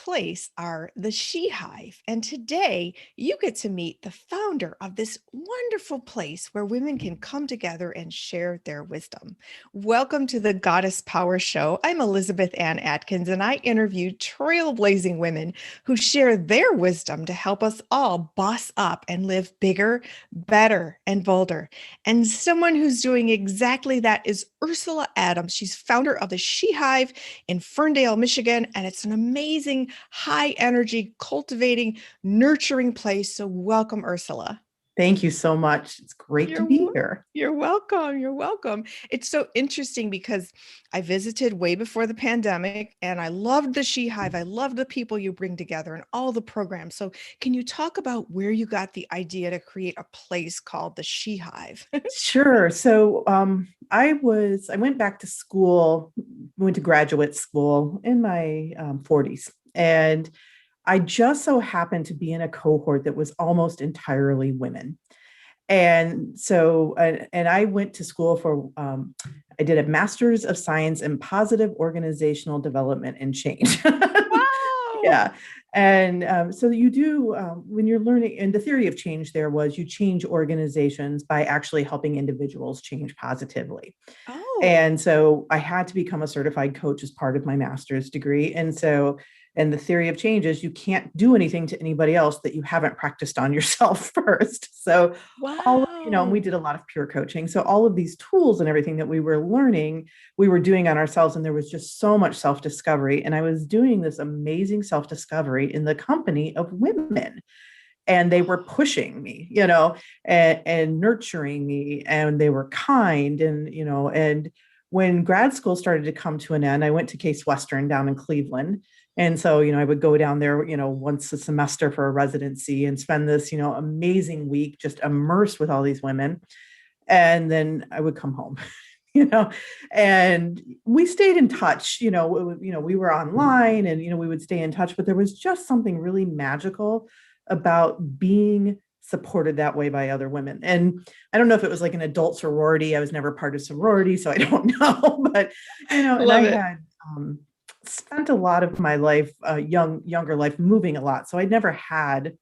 place are the SheHive. And today you get to meet the founder of this wonderful place where women can come together and share their wisdom. Welcome to the Goddess Power Show. I'm Elizabeth Ann Atkins, and I interview trailblazing women who share their wisdom to help us all boss up and live bigger, better, and bolder. And someone who's doing exactly that is Ursula Adams. She's founder of the SheHive in Ferndale, Michigan, and it's an amazing, high energy, cultivating, nurturing place. So, welcome, Ursula. Thank you so much. It's great to You're be wel- here. you're welcome. You're welcome. It's so interesting because I visited way before the pandemic and I loved the SheHive. I loved the people you bring together and all the programs. So, can you talk about where you got the idea to create a place called the SheHive? Sure. I went back to school, went to graduate school in my 40s, and I just so happened to be in a cohort that was almost entirely women. And I went to school for, I did a master's of science in positive organizational development and change. Wow. Yeah. And so you do, when you're learning, and the theory of change there was you change organizations by actually helping individuals change positively. Oh, And so I had to become a certified coach as part of my master's degree. And the theory of change is you can't do anything to anybody else that you haven't practiced on yourself first. So and we wow. did a lot of peer coaching. So all of these tools and everything that we were learning, we were doing on ourselves. And there was just so much self-discovery. And I was doing this amazing self-discovery in the company of women, and they were pushing me, and nurturing me, and they were kind. And when grad school started to come to an end, I went to Case Western down in Cleveland. And so, I would go down there, once a semester for a residency and spend this, amazing week just immersed with all these women. And then I would come home, you know, and we stayed in touch, we were online, and, we would stay in touch, but there was just something really magical about being supported that way by other women. And I don't know if it was like an adult sorority. I was never part of sorority, so I don't know, but, and I Love it. had, spent a lot of my life, younger life, moving a lot. So I never had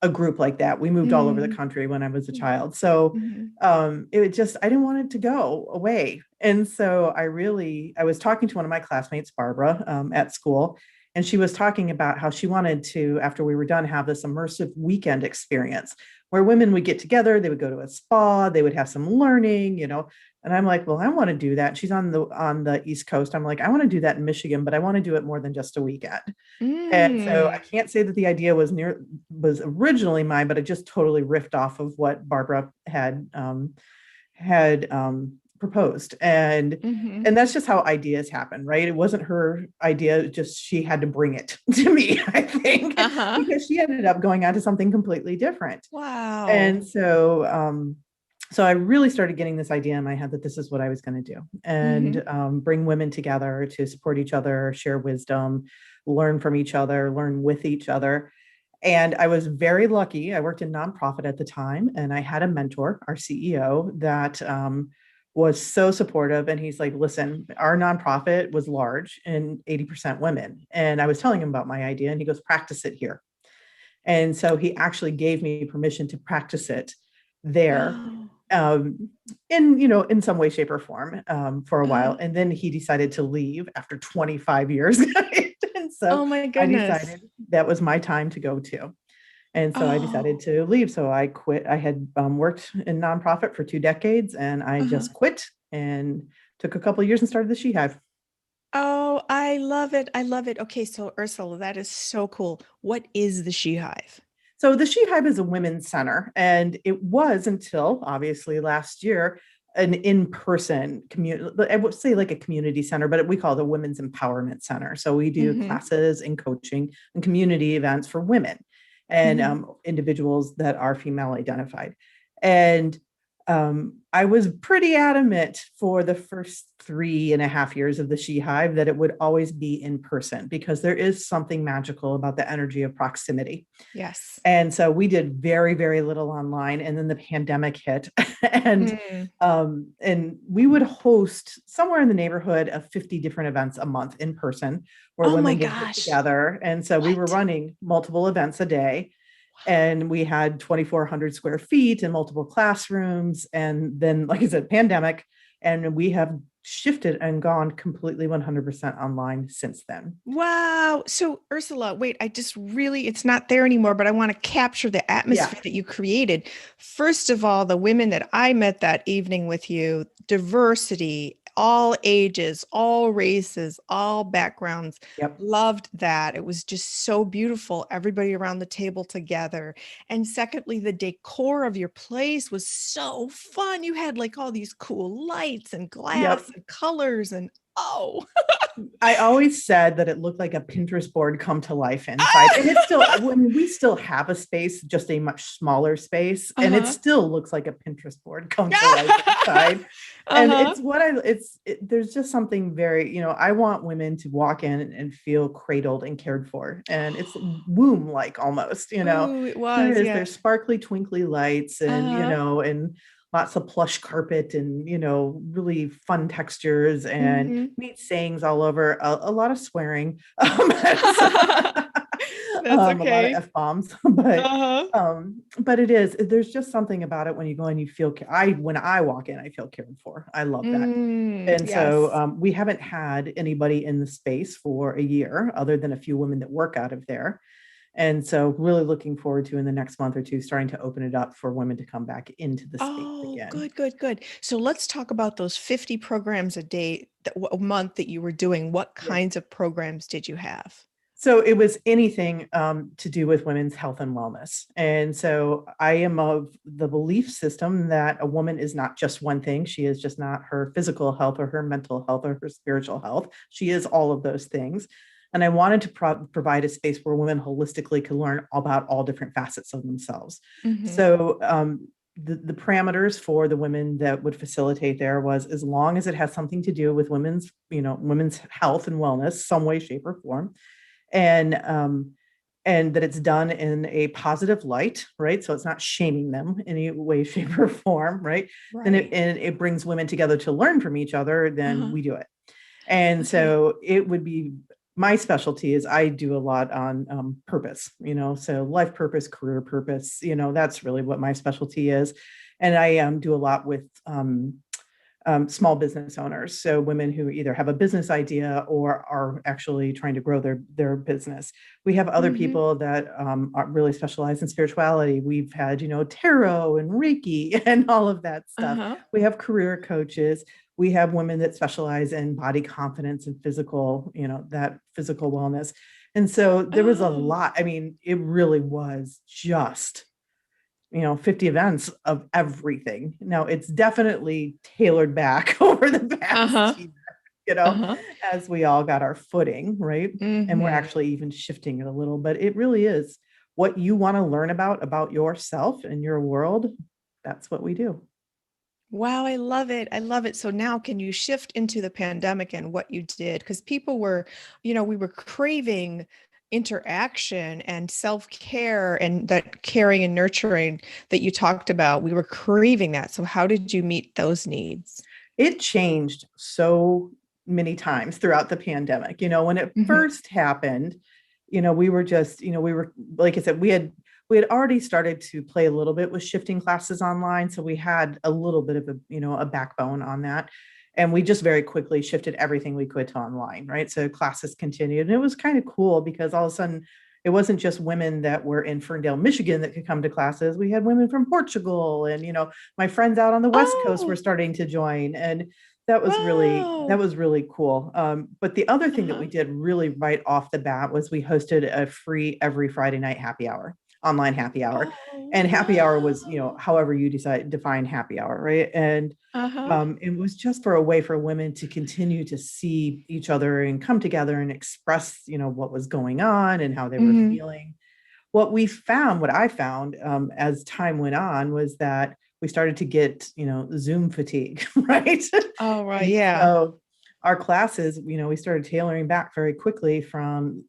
a group like that. We moved all over the Mm, country when I was a child. So mhm. it was just, I didn't want it to go away. And so I was talking to one of my classmates, Barbara, at school, and she was talking about how she wanted to, after we were done, have this immersive weekend experience where women would get together, they would go to a spa, they would have some learning, and I'm like, well, I want to do that. She's on the East Coast. I'm like, I want to do that in Michigan, but I want to do it more than just a weekend. And so I Mm. can't say that the idea was originally mine, but it just totally riffed off of what Barbara had proposed. And Mhm. and that's just how ideas happen, right? It wasn't her idea, just she had to bring it to me, I think, Uh-huh. because she ended up going on to something completely different. Wow. And so I really started getting this idea in my head that this is what I was going to do, and Mhm. bring women together to support each other, share wisdom, learn from each other, learn with each other. And I was very lucky. I worked in nonprofit at the time, and I had a mentor, our CEO, that was so supportive. And he's like, listen, our nonprofit was large and 80% women. And I was telling him about my idea, and he goes, practice it here. And so he actually gave me permission to practice it there, Wow. um, in some way, shape, or form, for a while. Uh-huh. And then he decided to leave after 25 years. And so Oh my I goodness. decided that was my time to go too. And so I decided Oh. to leave. So I quit. I had worked in nonprofit for 2 decades, and I Uh-huh. just quit and took a couple of years and started the SheHive. Oh, I love it. I love it. Okay, so Ursula, that is so cool. What is the SheHive? So the SheHive is a women's center, and it was until obviously last year an in-person community. I would say like a community center, but we call it a women's empowerment center. So we do Mm-hmm. classes and coaching and community events for women and Mm-hmm. individuals that are female identified. And I was pretty adamant for the first 3.5 years of the SheHive that it would always be in person because there is something magical about the energy of proximity. Yes. And so we did very, very little online, and then the pandemic hit, and Mm. and we would host somewhere in the neighborhood of 50 different events a month in person, where Oh my women would get gosh. together. And so we were What? running multiple events a day, Wow. and we had 2,400 square feet and multiple classrooms. And then, like I said, pandemic, and we have shifted and gone completely 100% online since then. Wow. So, Ursula, wait, it's not there anymore, but I want to capture the Yeah. atmosphere that you created. First of all, the women that I met that evening with you, diversity, all ages, all races, all backgrounds, Yep. loved that. It was just so beautiful, everybody around the table together. And secondly, the decor of your place was so fun. You had like all these cool lights and glass Yep. and colors and oh. I always said that it looked like a Pinterest board come to life inside. And it's still, when we still have a space, just a much smaller space, and it Uh-huh. still looks like a Pinterest board come to life inside. And Uh-huh. there's just something very, I want women to walk in and feel cradled and cared for. And it's womb like almost, Ooh, it there was, is, yeah. there's sparkly, twinkly lights, and, Uh-huh. and lots of plush carpet, and really fun textures, and Hmm. neat sayings all over, a lot of swearing, That's a lot of okay. f-bombs, but Uh-huh. there's just something about it when you go and you feel, when I walk in, I feel cared for. I love that. And so Yes. we haven't had anybody in the space for a year other than a few women that work out of there. And so really looking forward to, in the next month or two, starting to open it up for women to come back into the space Oh, again. good, good, good. So let's talk about those 50 programs a day, a month that you were doing. What Yeah. kinds of programs did you have? So it was anything to do with women's health and wellness. And so I am of the belief system that a woman is not just one thing. She is just not her physical health or her mental health or her spiritual health. She is all of those things. And I wanted to provide a space where women holistically could learn about all different facets of themselves. Hmm. So the parameters for the women that would facilitate there was, as long as it has something to do with women's health and wellness, some way, shape, or form, and that it's done in a positive light, right? So it's not shaming them in any way, shape, or form, right? Then Right. it brings women together to learn from each other, then Uh-huh. we do it. And Okay. so it would be, my specialty is I do a lot on purpose, so life purpose, career purpose, that's really what my specialty is. And I do a lot with small business owners. So women who either have a business idea or are actually trying to grow their business. We have other Hmm. people that are really specialized in spirituality. We've had, tarot and Reiki and all of that stuff. Uh-huh. We have career coaches. We have women that specialize in body confidence and physical, that physical wellness. And so there was a Oh. lot. I mean, it really was just 50 events of everything. Now it's definitely tailored back over the past Uh-huh. year, you know, Uh-huh. as we all got our footing, right? And we're Hmm. actually even shifting it a little, but it really is what you want to learn about yourself and your world. That's what we do. Wow, I love it. I love it. So now can you shift into the pandemic and what you did? Because people were, we were craving interaction and self-care and that caring and nurturing that you talked about. We were craving that. So how did you meet those needs? It changed so many times throughout the pandemic. When it Hmm. first happened, we were just, we were, like I said, we had already started to play a little bit with shifting classes online. So we had a little bit of a backbone on that. And we just very quickly shifted everything we could to online, right? So classes continued. And it was kind of cool because all of a sudden it wasn't just women that were in Ferndale, Michigan that could come to classes. We had women from Portugal, and my friends out on the West Coast were Oh, starting to join. And that was really cool. But the other thing that uh-huh. we did really right off the bat was we hosted a free every Friday night happy hour, online happy hour. Oh, And happy hour was, wow. however you define happy hour, right? And Uh-huh. it was just for a way for women to continue to see each other and come together and express, what was going on and how they were Hmm. feeling. What I found as time went on was that we started to get, Zoom fatigue, right? Oh, right. And Yeah. so our classes, we started tailoring back very quickly from,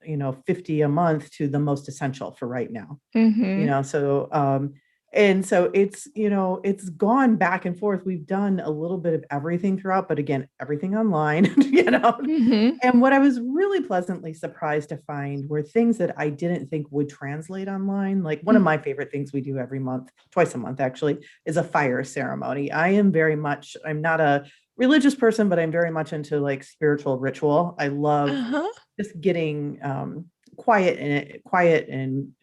50 a month to the most essential for right now. Mm-hmm. And so it's gone back and forth. We've done a little bit of everything throughout, but again, everything online. Mm-hmm. And what I was really pleasantly surprised to find were things that I didn't think would translate online. Like one of my favorite things we do every month, twice a month actually, is a fire ceremony. I'm not a religious person, but I'm very much into like spiritual ritual. I love Uh-huh. just getting quiet and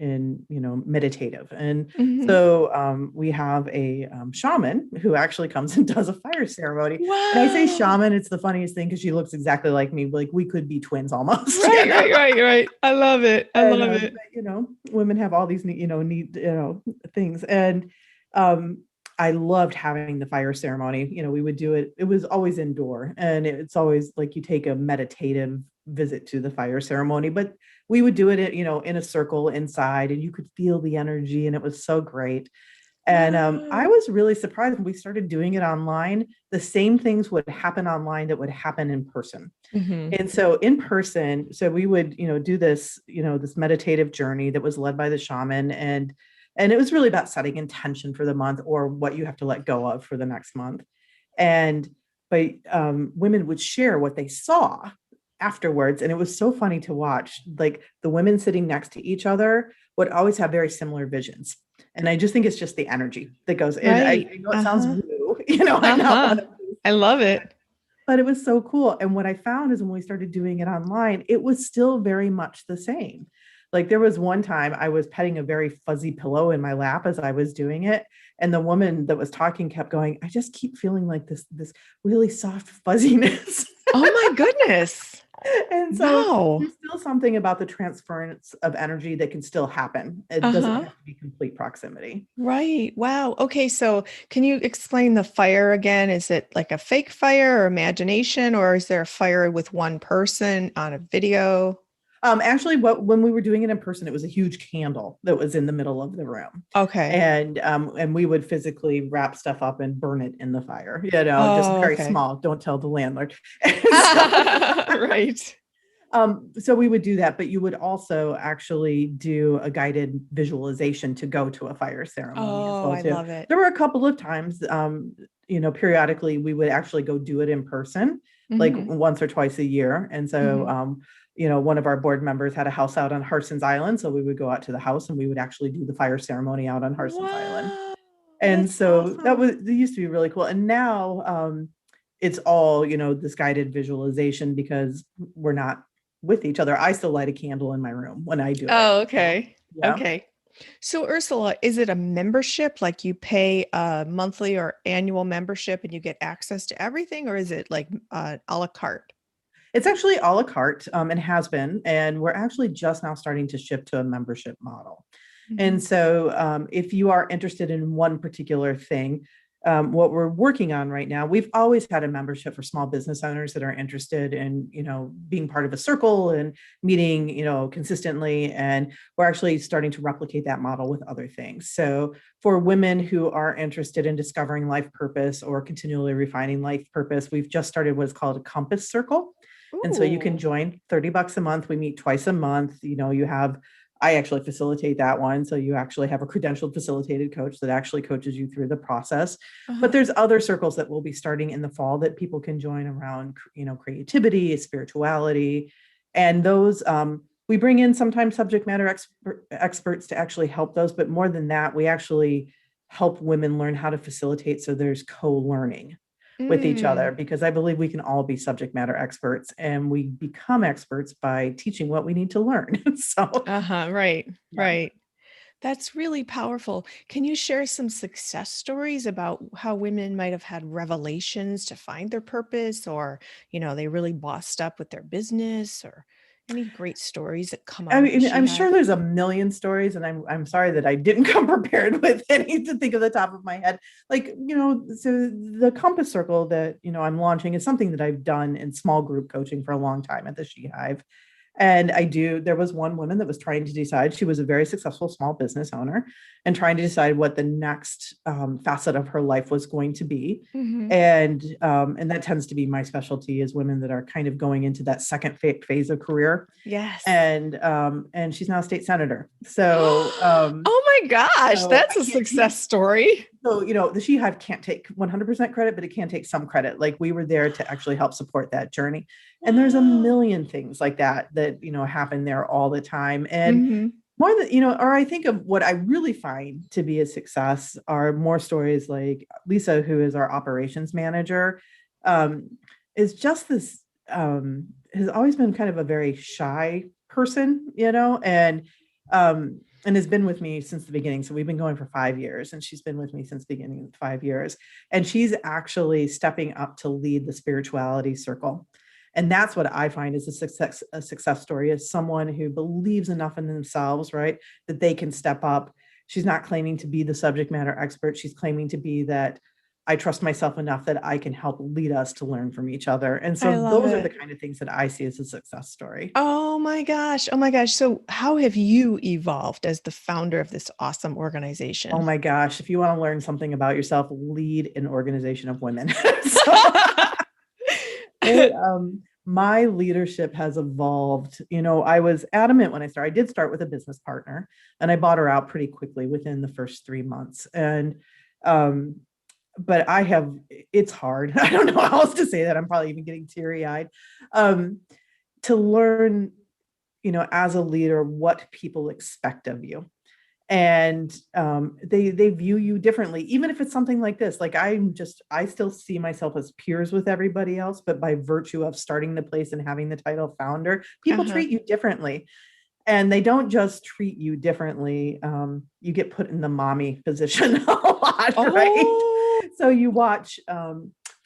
meditative. And Mm-hmm. so we have a shaman who actually comes and does a fire ceremony. And I say Wow. shaman, it's the funniest thing because she looks exactly like me. Like we could be twins almost. Right, right, right, right. I love it. I And love it. women have all these need things. And I loved having the fire ceremony. We would do it. It was always indoor, and it's always like you take a meditative visit to the fire ceremony. But we would do it, in a circle inside, and you could feel the energy, and it was so great. And I Wow. was really surprised when we started doing it online. The same things would happen online that would happen in person. Mm-hmm. And so in person, so we would, do this, this meditative journey that was led by the shaman. And it was really about setting intention for the month or what you have to let go of for the next month. And but women would share what they saw afterwards. And it was so funny to watch. Like the women sitting next to each other would always have very similar visions. And I just think it's just the energy that goes in. Right. I know it sounds Uh-huh. woo, I'm not one Uh-huh. of those, I love it. but it was so cool. And what I found is when we started doing it online, it was still very much the same. Like there was one time I was petting a very fuzzy pillow in my lap as I was doing it. And the woman that was talking kept going, I just keep feeling like this really soft fuzziness. Oh my goodness. And so Wow. there's still something about the transference of energy that can still happen. It doesn't Uh-huh. have to be complete proximity. Right. Wow. Okay. So can you explain the fire again? Is it like a fake fire or imagination, or is there a fire with one person on a video? Actually, when we were doing it in person, it was a huge candle that was in the middle of the room, Okay. and we would physically wrap stuff up and burn it in the fire. Just Oh, very okay. small. Don't tell the landlord. so, Right. so we would do that, but you would also actually do a guided visualization to go to a fire ceremony as Oh, well I too. love it. There were a couple of times, periodically we would actually go do it in person, like Hmm. once or twice a year. And so, Hmm. one of our board members had a house out on Harson's Island, so we would go out to the house and we would actually do the fire ceremony out on Harson's Island. Wow. And That's so awesome. they used to be really cool. And now it's all, this guided visualization because we're not with each other. I still light a candle in my room when I do it. Oh, So, okay. yeah. Okay. So, Ursula, is it a membership? Like you pay a monthly or annual membership and you get access to everything, or is it like a la carte? It's actually a la carte, and has been. And we're actually just now starting to shift to a membership model. Hmm. And so, if you are interested in one particular thing, what we're working on right now, we've always had a membership for small business owners that are interested in, being part of a circle and meeting, consistently. And we're actually starting to replicate that model with other things. So for women who are interested in discovering life purpose or continually refining life purpose, we've just started what's called a compass circle. And so you can Ooh. join $30 a month. We meet twice a month. I actually facilitate that one. So you actually have a credentialed facilitated coach that actually coaches you through the process. But Uh-huh. there's other circles that will be starting in the fall that people can join around, creativity, spirituality. And those, we bring in sometimes subject matter experts to actually help those. But more than that, we actually help women learn how to facilitate so there's co-learning with each other, Mm. because I believe we can all be subject matter experts and we become experts by teaching what we need to learn. So, Uh-huh. Right. yeah. Right. That's really powerful. Can you share some success stories about how women might have had revelations to find their purpose, or, they really bossed up with their business, or any great stories that come I out of the mean, She I'm sure Hive? there's a million stories, and I'm sorry that I didn't come prepared with any to think of the top of my head. Like, so the compass circle that I'm launching is something that I've done in small group coaching for a long time at the SheHive. And there was one woman that was trying to decide, she was a very successful small business owner and trying to decide what the next facet of her life was going to be. Mm-hmm. And that tends to be my specialty, is women that are kind of going into that second phase of career. Yes. And she's now a state senator. So, oh my gosh, so that's a success story. So, the SheHive can't take 100% credit, but it can take some credit. Like, we were there to actually help support that journey. And there's a million things like that happen there all the time. And Mm-hmm. more than, or I think of what I really find to be a success are more stories like Lisa, who is our operations manager, is just this, has always been kind of a very shy person, and has been with me since the beginning. So we've been going for 5 years, and she's been with me since the beginning of 5 years. And she's actually stepping up to lead the spirituality circle. And that's what I find is a success story, is someone who believes enough in themselves, right, that they can step up. She's not claiming to be the subject matter expert. She's claiming to be that I trust myself enough that I can help lead us to learn from each other. And so those are the kind of things that I see as a success story. Oh my gosh. Oh my gosh. So how have you evolved as the founder of this awesome organization? Oh my gosh. If you want to learn something about yourself, lead an organization of women. My leadership has evolved. I was adamant when I started. I did start with a business partner, and I bought her out pretty quickly within the first 3 months. And, but it's hard. I don't know how else to say that. I'm probably even getting teary eyed, to learn, as a leader, what people expect of you. And they view you differently, even if it's something like this. Like, I still see myself as peers with everybody else, but by virtue of starting the place and having the title founder, people treat you differently. And they don't just treat you differently. You get put in the mommy position a lot, right? So you watch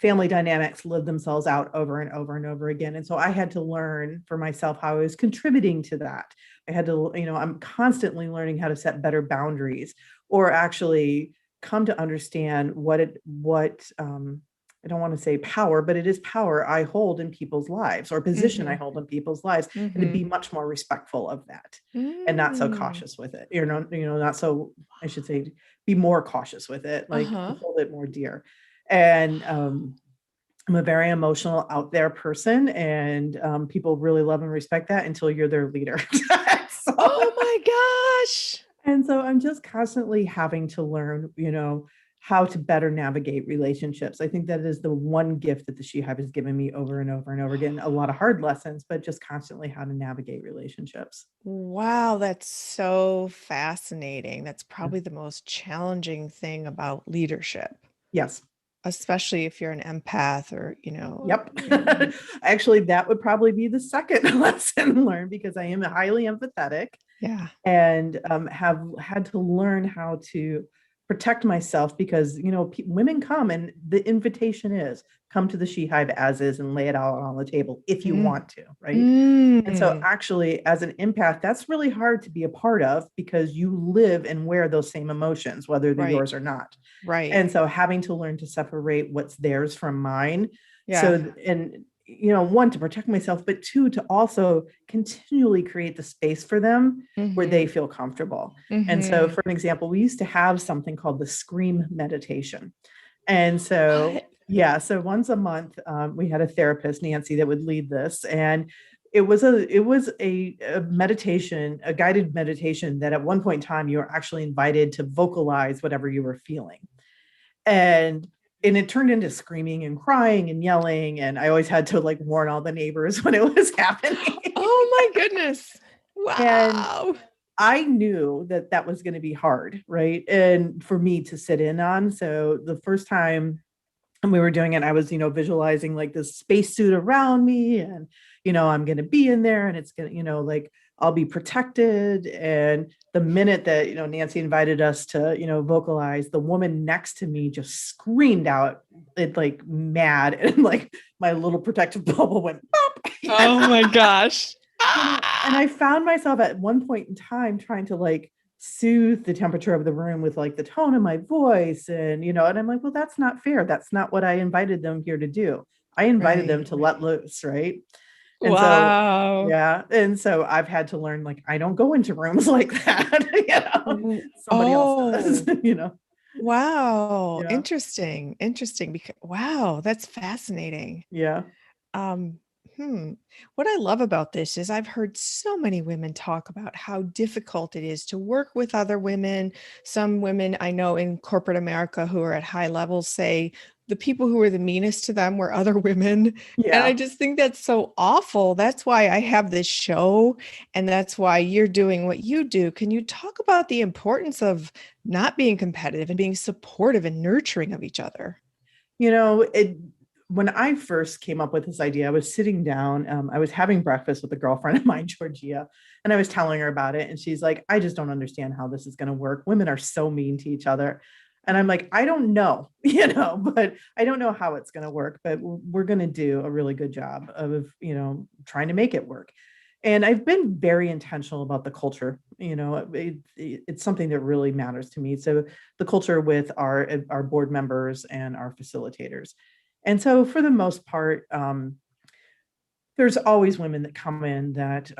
family dynamics live themselves out over and over and over again. And so I had to learn for myself how I was contributing to that. I had to, I'm constantly learning how to set better boundaries, or actually come to understand what I don't want to say power, but it is power I hold in people's lives, or position I hold in people's lives, and to be much more respectful of that, and not so cautious with it. Not so, I should say, be more cautious with it, like hold it more dear. And I'm a very emotional, out there person, and people really love and respect that until you're their leader. Oh my gosh. And so I'm just constantly having to learn, how to better navigate relationships. I think that is the one gift that the SheHive has given me over and over and over again. A lot of hard lessons, but just constantly how to navigate relationships. Wow, that's so fascinating. That's probably the most challenging thing about leadership. Yes. Especially if you're an empath, or, Yep. Actually, that would probably be the second lesson learned, because I am highly empathetic. Yeah. And have had to learn how to protect myself, because, women come, and the invitation is come to the SheHive as is and lay it out on the table if you want to, right? And so actually, as an empath, that's really hard to be a part of, because you live and wear those same emotions, whether they're yours or not. Right. And so having to learn to separate what's theirs from mine. Yeah. So, and one, to protect myself, but two, to also continually create the space for them where they feel comfortable. And so, for an example, we used to have something called the scream meditation. And so, so once a month, we had a therapist, Nancy, that would lead this. And it was a meditation, a guided meditation, that at one point in time, you were actually invited to vocalize whatever you were feeling. And it turned into screaming and crying and yelling. And I always had to warn all the neighbors when it was happening. Oh my goodness. Wow. And I knew that was going to be hard, right? And for me to sit in on. So the first time we were doing it, I was, visualizing this spacesuit around me, and, I'm going to be in there, and it's going to, I'll be protected. And the minute that, Nancy invited us to, vocalize, the woman next to me just screamed out, it mad. And my little protective bubble went, pop. Oh my gosh. And I found myself at one point in time trying to soothe the temperature of the room with the tone of my voice. And, and I'm like, well, that's not fair. That's not what I invited them here to do. I invited them to let loose. Right. And so, Wow. yeah. And so I've had to learn, like, I don't go into rooms like that. Somebody else does, Oh, wow. Yeah. Interesting. Interesting. Because wow, that's fascinating. Yeah. Um, hmm. What I love about this is I've heard so many women talk about how difficult it is to work with other women. Some women I know in corporate America who are at high levels say the people who were the meanest to them were other women. And I Yeah. just think that's so awful. That's why I have this show, and that's why you're doing what you do. Can you talk about the importance of not being competitive and being supportive and nurturing of each other? You know, it when I first came up with this idea, I was sitting down, I was having breakfast with a girlfriend of mine, Georgia, and I was telling her about it. And she's like, I just don't understand how this is going to work. Women are so mean to each other. And I'm like, I don't know, but I don't know how it's going to work, but we're going to do a really good job of, trying to make it work. And I've been very intentional about the culture. It's something that really matters to me. So the culture with our board members and our facilitators. And so for the most part, there's always women that come in that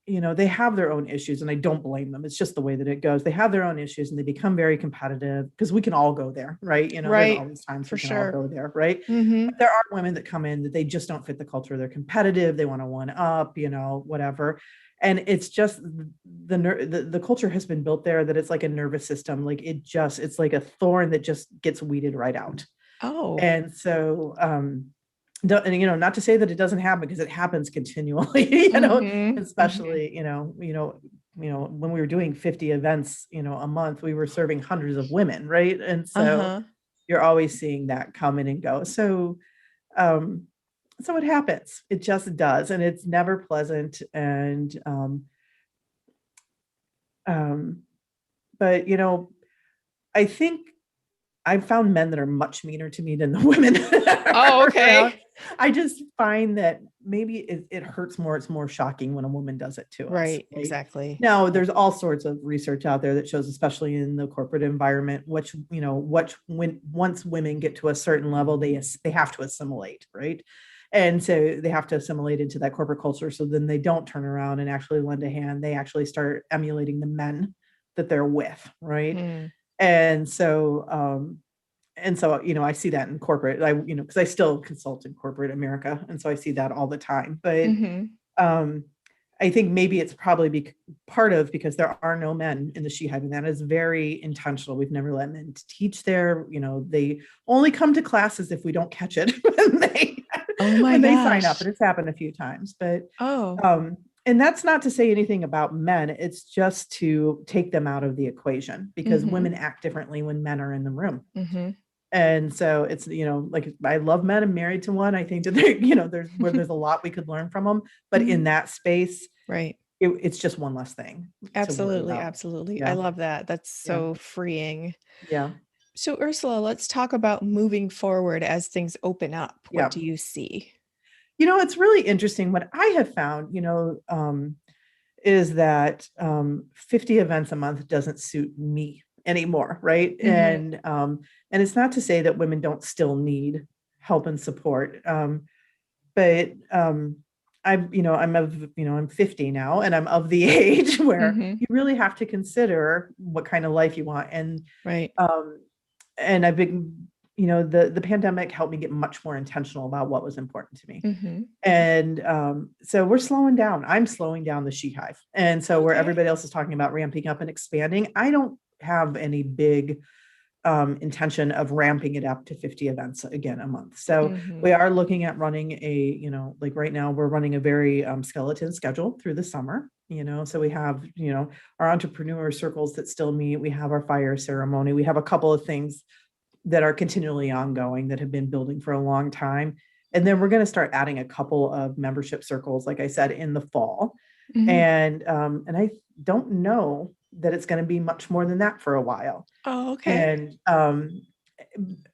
they have their own issues, and I don't blame them. It's just the way that it goes. They have their own issues and they become very competitive, because we can all go there, right? There's Right. always times For we can all sure. go there, right? Mm-hmm. But there are women that come in that they just don't fit the culture. They're competitive, they want to one up, whatever. And it's just the culture has been built there that it's like a nervous system. Like it's like a thorn that just gets weeded right out. Oh. And so and not to say that it doesn't happen, because it happens continually, Mm-hmm. Mm-hmm. especially, when we were doing 50 events, a month, we were serving hundreds of women, right? And so Uh-huh. you're always seeing that come in and go. Um, so it happens. It just does, and it's never pleasant. And um, but I think I've found men that are much meaner to me than the women that Oh, are around. okay. I just find that maybe it hurts more. It's more shocking when a woman does it to us. Right. Right? Exactly. Now, there's all sorts of research out there that shows, especially in the corporate environment, when once women get to a certain level, they have to assimilate, right? And so they have to assimilate into that corporate culture. So then they don't turn around and actually lend a hand. They actually start emulating the men that they're with, right? Mm. And so I see that in corporate. Because I still consult in corporate America, and so I see that all the time. But Mm-hmm. um I think maybe it's probably part of because there are no men in the SheHive, and that is very intentional. We've never let men teach there. They only come to classes if we don't catch it when they Oh my when they sign up, gosh. and it's happened a few times. But Oh. and that's not to say anything about men. It's just to take them out of the equation, because Mm-hmm. women act differently when men are in the room. Mm-hmm. And so it's, like, I love men. I'm married to one. I think that there's a lot we could learn from them, but in Mm-hmm. that space, Right. it's just one less thing to worry Absolutely. about. Absolutely. I Yeah. love that. That's Yeah. so freeing. Yeah. So, Ursula, let's talk about moving forward as things open up. What Yeah. do you see? It's really interesting. What I have found, is that 50 events a month doesn't suit me anymore, right? Mm-hmm. And it's not to say that women don't still need help and support. But I'm 50 now, and I'm of the age where Mm-hmm. you really have to consider what kind of life you want. Right. Um, and I've been, the pandemic helped me get much more intentional about what was important to me. Mm-hmm. And so we're slowing down. I'm slowing down the SheHive. And so where Okay. everybody else is talking about ramping up and expanding, I don't have any big intention of ramping it up to 50 events again a month. So Mm-hmm. we are looking at running like right now we're running a very skeleton schedule through the summer. So we have, our entrepreneur circles that still meet. We have our fire ceremony. We have a couple of things that are continually ongoing that have been building for a long time. And then we're going to start adding a couple of membership circles, like I said, in the fall. Mm-hmm. And I don't know that it's going to be much more than that for a while. Oh, okay. And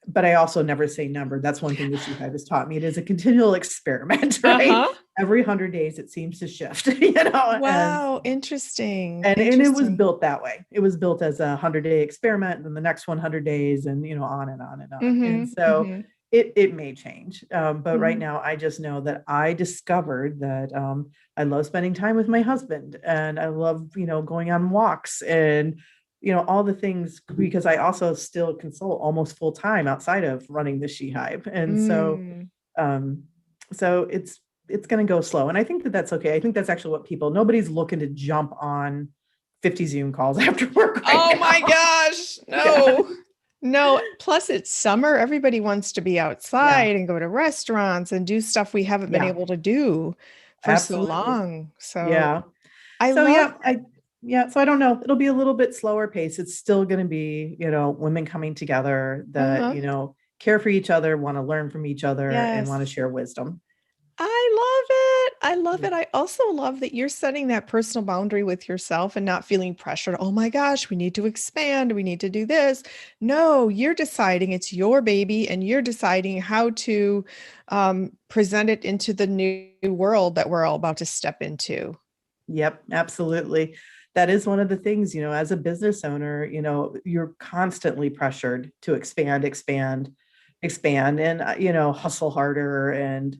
but I also never say never. That's one thing that SheHive has taught me. It is a continual experiment, right? Uh-huh. Every 100 days it seems to shift, and Wow. Interesting. and it was Interesting. built that way. It was built as a 100-day experiment, and then the next 100 days, and on and on and on. And Mm-hmm. so Mm-hmm. it may change. But right Mhm. now I just know that I discovered that I love spending time with my husband, and I love, going on walks, and all the things, because I also still consult almost full time outside of running the SheHive. And Mm. um, so it's going to go slow. And I think that that's okay. I think that's actually what nobody's looking to jump on 50 Zoom calls after work right Oh my now. gosh. Yeah. No. No. Plus, it's summer. Everybody wants to be Yeah. outside and go to restaurants and do stuff we haven't been Yeah. able to do for so Absolutely. long. So Yeah. I So love so I don't know. It'll be a little bit slower pace. It's still going to be, women coming together that. that, Uh-huh. care for each other, want to learn from each other, and want to Yes. share wisdom. I love it. I love Yeah. it. I also love that you're setting that personal boundary with yourself and not feeling pressured. Oh my gosh, we need to expand. We need to do this. No, you're deciding it's your baby and you're deciding how to present it into the new world that we're all about to step into. Yep, absolutely. That is one of the things, as a business owner, you're constantly pressured to expand, and, hustle harder. And,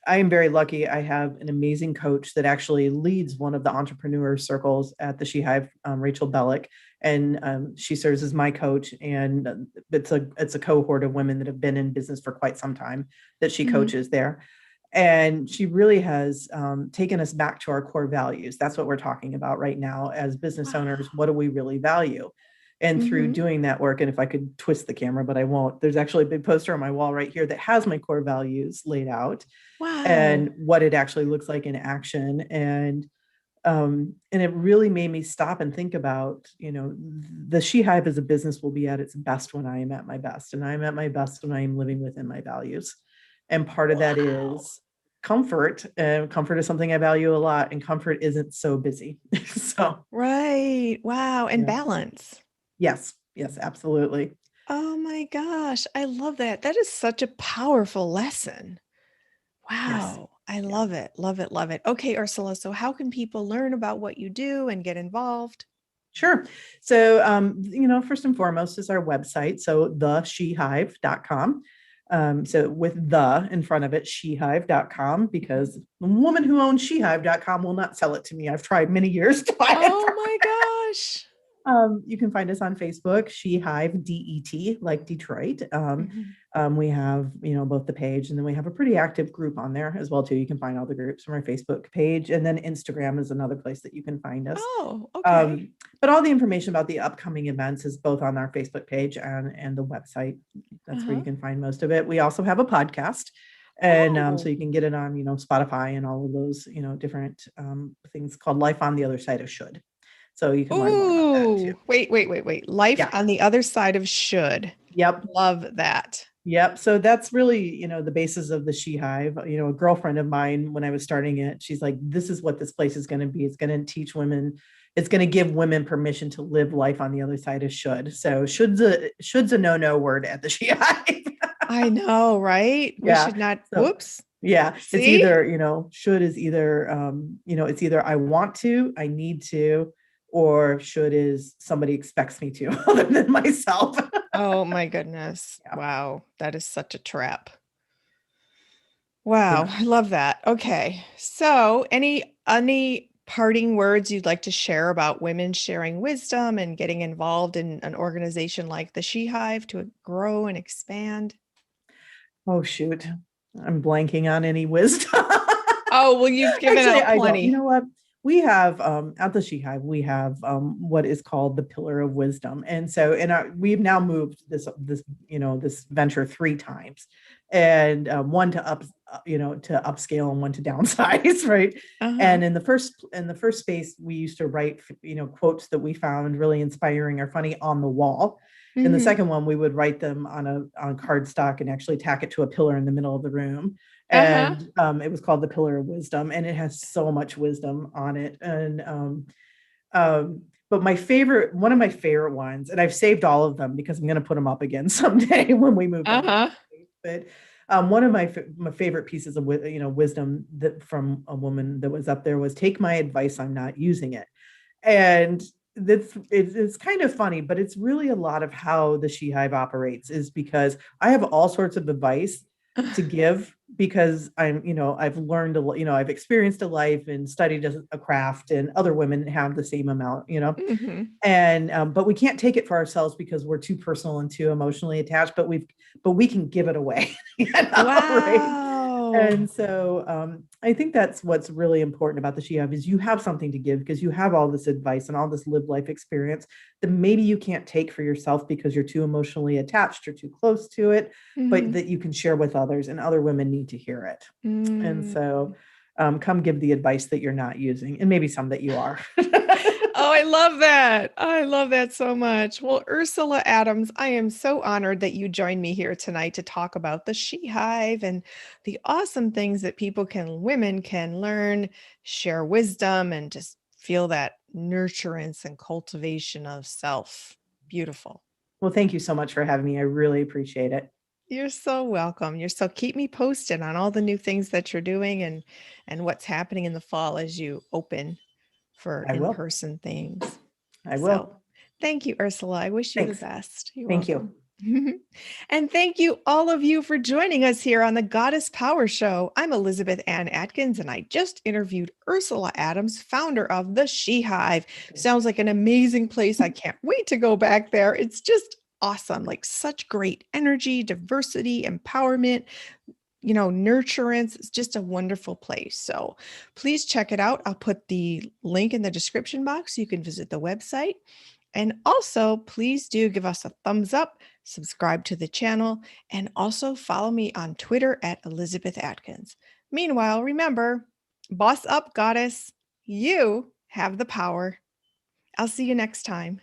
I am very lucky. I have an amazing coach that actually leads one of the entrepreneur circles at the SheHive, Rachel Bellick, and she serves as my coach. And it's a cohort of women that have been in business for quite some time that she Mhm. coaches there. And she really has taken us back to our core values. That's what we're talking about right now as business owners. Wow. What do we really value? And through Hmm. doing that work, and if I could twist the camera, but I won't, there's actually a big poster on my wall right here that has my core values laid out Wow. and what it actually looks like in action. And it really made me stop and think about, the SheHive as a business will be at its best when I am at my best, and I'm at my best when I am living within my values. And part of that Wow. is comfort, and comfort is something I value a lot, and comfort isn't so busy. So Right. Wow. And yeah. balance. Yes, absolutely. Oh my gosh. I love that. That is such a powerful lesson. Yes. Wow. I Yeah. love it. Love it. Love it. Okay, Ursula. So, how can people learn about what you do and get involved? Sure. So, first and foremost is our website. So, theshehive.com. So, with the in front of it, shehive.com, because the woman who owns shehive.com will not sell it to me. I've tried many years to buy it Oh from my gosh. You can find us on Facebook, SheHive DET, like Detroit. Mhm. We have, both the page, and then we have a pretty active group on there as well too. You can find all the groups from our Facebook page, and then Instagram is another place that you can find us. Oh, okay. Um, but all the information about the upcoming events is both on our Facebook page and the website. That's where you Uh-huh. can find most of it. We also have a podcast. And so Oh, you can get it on, Spotify and all of those, different things, called Life on the Other Side of Should. So you can learn more about that too. ooh. Wait, wait, wait, wait. Life Yeah. on the other side of should. Yep. Love that. Yep. So that's really, the basis of the SheHive. A girlfriend of mine, when I was starting it, she's like, this is what this place is going to be. It's going to teach women, it's going to give women permission to live life on the other side of should. So should's a no word at the SheHive. I know, right? We Yeah. should not, So whoops. yeah, it's See? either, should is either, it's either I want to, I need to, or should is somebody expects me to other than myself. Oh my goodness. Yeah. Wow. That is such a trap. Wow, Yeah. I love that. Okay. So, any parting words you'd like to share about women sharing wisdom and getting involved in an organization like the SheHive to grow and expand? Oh, shoot. I'm blanking on any wisdom. Oh, well, you've given Actually, out I don't. You plenty. know what? We have at the SheHive, we have what is called the pillar of wisdom. And so we've now moved this venture 3 times, and one to to upscale, and one to downsize, right? Uh-huh. And in the first space, we used to write quotes that we found really inspiring or funny on the wall. In the Hmm. second one, we would write them on cardstock and actually tack it to a pillar in the middle of the room. Uh-huh. And it was called the Pillar of Wisdom, and it has so much wisdom on it. And but one of my favorite ones, and I've saved all of them because I'm going to put them up again someday when we move on to Uh-huh. the but one of my favorite pieces of wisdom that from a woman that was up there was, take my advice, I'm not using it. And it's kind of funny, but it's really a lot of how the SheHive operates is because I have all sorts of advice to give because I've learned I've experienced a life and studied a craft, and other women have the same amount, Mhm. and but we can't take it for ourselves because we're too personal and too emotionally attached, but we can give it away, right? Wow. And so I think that's what's really important about the SheHub is you have something to give because you have all this advice and all this lived life experience that maybe you can't take for yourself because you're too emotionally attached or too close to it, but Mhm. that you can share with others, and other women need to hear it. And Mm. so come give the advice that you're not using, and maybe some that you are. Oh, I love that. I love that so much. Well, Ursula Adams, I am so honored that you joined me here tonight to talk about the SheHive and the awesome things that women can learn, share wisdom, and just feel that nurturance and cultivation of self. Beautiful. Well, thank you so much for having me. I really appreciate it. You're so welcome. Keep me posted on all the new things that you're doing and what's happening in the fall as you open for I will. in-person things. I So will. thank you, Ursula. I wish you the Thanks. best. You're Thank you. welcome. And thank you, all of you, for joining us here on the Goddess Power Show. I'm Elizabeth Ann Atkins, and I just interviewed Ursula Adams, founder of the SheHive. Sounds like an amazing place. I can't wait to go back there. It's just awesome, like such great energy, diversity, empowerment, nurturance. It's just a wonderful place. So please check it out. I'll put the link in the description box so you can visit the website. And also, please do give us a thumbs up, subscribe to the channel, and also follow me on Twitter at Elizabeth Atkins. Meanwhile, remember, boss up, goddess. You have the power. I'll see you next time.